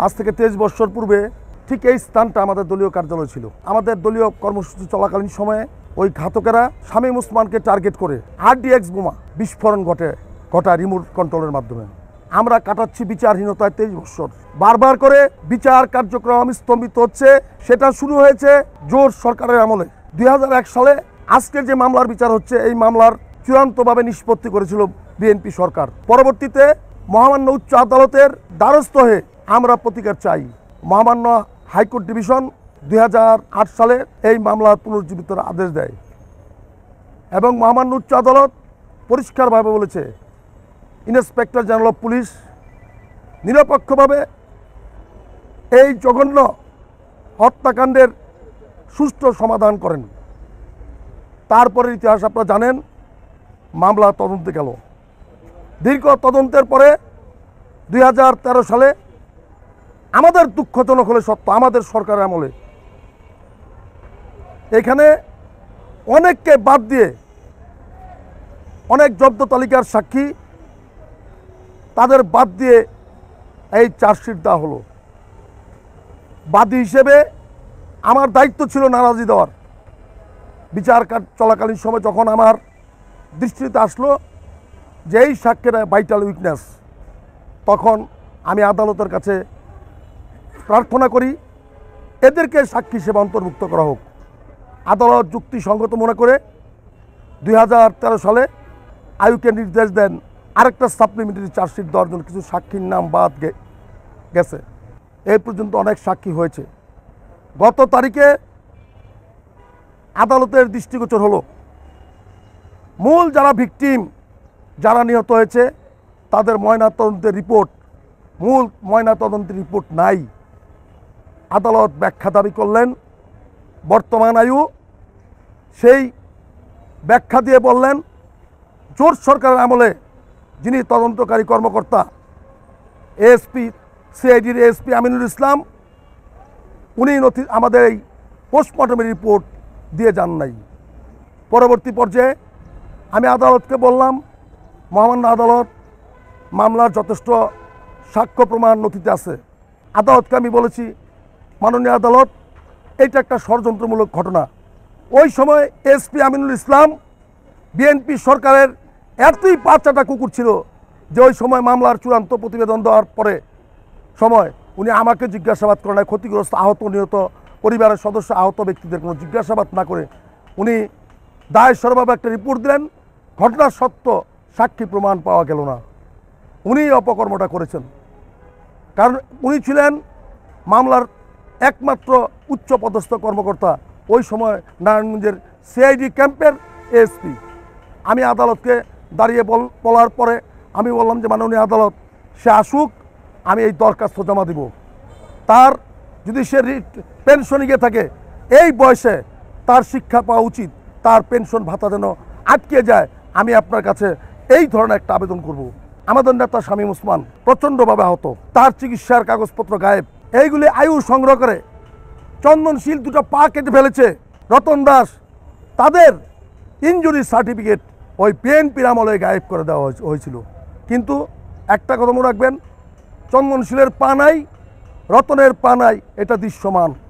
আজ থেকে 23 বছর পূর্বে ঠিক এই স্থানটা আমাদের দলীয় কার্যালয় ছিল। আমাদের দলীয় কর্মসূচি চলাকালীন সময়ে ওই ঘাতকেরা শামীম ওসমানকে টার্গেট করে RDX বোমা বিস্ফোরণ ঘটায় রিমোট কন্ট্রোলের মাধ্যমে। আমরা কাটাচ্ছি বিচারহীনতায় 23 বছর। বারবার করে বিচার কার্যক্রম স্তম্ভিত হচ্ছে। সেটা শুরু হয়েছে জোট সরকারের আমলে। 2001 সালে আজকের যে মামলার বিচার হচ্ছে, এই মামলার চূড়ান্তভাবে নিষ্পত্তি করেছিল বিএনপি সরকার। পরবর্তীতে মহামান্য উচ্চ আদালতের দ্বারস্থ হয়ে আমরা প্রতিকার চাই। মহামান্য হাইকোর্ট ডিভিশন 2008 সালে এই মামলা পুনর্জীবিত আদেশ দেয় এবং মহামান্য উচ্চ আদালত পরিষ্কারভাবে বলেছে, ইন্সপেক্টর জেনারেল অফ পুলিশ নিরপেক্ষভাবে এই জঘন্য হত্যাকাণ্ডের সুষ্ঠু সমাধান করেন। তারপরে ইতিহাস আপনারা জানেন, মামলা তদন্তে গেল। দীর্ঘ তদন্তের পরে 2013 সালে আমাদের দুঃখজনক হলে সত্য, আমাদের সরকারের আমলে এখানে অনেককে বাদ দিয়ে অনেক জব্দ তালিকার সাক্ষী তাদের বাদ দিয়ে এই চার্জশিট দেওয়া হলো। বাদী হিসেবে আমার দায়িত্ব ছিল নারাজি দেওয়ার। বিচার চলাকালীন সময় যখন আমার দৃষ্টিতে আসলো যে এই সাক্ষীরা ভাইটাল উইটনেস, তখন আমি আদালতের কাছে প্রার্থনা করি এদেরকে সাক্ষী হিসেবে অন্তর্ভুক্ত করা হোক। আদালত যুক্তিসঙ্গত মনে করে 2013 সালে আইউকে নির্দেশ দেন আরেকটা সাপ্লিমেন্টারি চার্জশিট দেওয়ার জন্য। কিছু সাক্ষীর নাম বাদ গেছে। এই পর্যন্ত অনেক সাক্ষী হয়েছে। গত তারিখে আদালতের দৃষ্টিগোচর হলো মূল যারা ভিকটিম, যারা নিহত হয়েছে তাদের ময়নাতদন্তের রিপোর্ট, মূল ময়নাতদন্তের রিপোর্ট নাই। আদালত ব্যাখ্যা দাবি করলেন। বর্তমান আয়ু সেই ব্যাখ্যা দিয়ে বললেন, জোট সরকারের আমলে যিনি তদন্তকারী কর্মকর্তা এএসপি, সিআইডির এএসপি আমিনুল ইসলাম, উনি আমাদের এই পোস্টমর্টমের রিপোর্ট দিয়ে যান নাই। পরবর্তী পর্যায়ে আমি আদালতকে বললাম, মহামান্য আদালত, মামলার যথেষ্ট সাক্ষ্য প্রমাণ নথিতে আছে। আদালতকে আমি বলেছি, মাননীয় আদালত, এটা একটা ষড়যন্ত্রমূলক ঘটনা। ওই সময় এসপি আমিনুল ইসলাম বিএনপি সরকারের এতই বাচ্চাটা কুকুর ছিল যে ওই সময় মামলার চূড়ান্ত প্রতিবেদন দেওয়ার পরে সময় উনি আমাকে জিজ্ঞাসাবাদ করেন নাই। ক্ষতিগ্রস্ত আহত নিহত পরিবারের সদস্য আহত ব্যক্তিদের কোনো জিজ্ঞাসাবাদ না করে উনি দায়সরভাবে একটা রিপোর্ট দিলেন। ঘটনার সত্য সাক্ষী প্রমাণ পাওয়া গেল না। উনি অপকর্মটা করেছেন, কারণ উনি ছিলেন মামলার একমাত্র উচ্চপদস্থ কর্মকর্তা, ওই সময় নারায়ণগঞ্জের সিআইডি ক্যাম্পের এএসপি। আমি আদালতকে দাঁড়িয়ে বলার পরে আমি বললাম যে মাননীয় আদালত, সে আসুক, আমি এই দরখাস্ত জমা দিব। তার যদি সে পেনশনে গিয়ে থাকে, এই বয়সে তার শিক্ষা পাওয়া উচিত, তার পেনশন ভাতা যেন আটকে যায়। আমি আপনার কাছে এই ধরনের একটা আবেদন করব। আমাদের নেতা শামীম ওসমান প্রচণ্ডভাবে আহত, তার চিকিৎসার কাগজপত্র গায়েব। এইগুলি আয়ু সংগ্রহ করে চন্দনশীল দুটো পা কেটে ফেলেছে। রতন দাস, তাদের ইনজুরি সার্টিফিকেট ওই বিএনপির আমলে গায়েব করে দেওয়া হয়েছিল। কিন্তু একটা কথা মনে রাখবেন, চন্দনশীলের পা নাই, রতনের পা নাই, এটা দৃশ্যমান।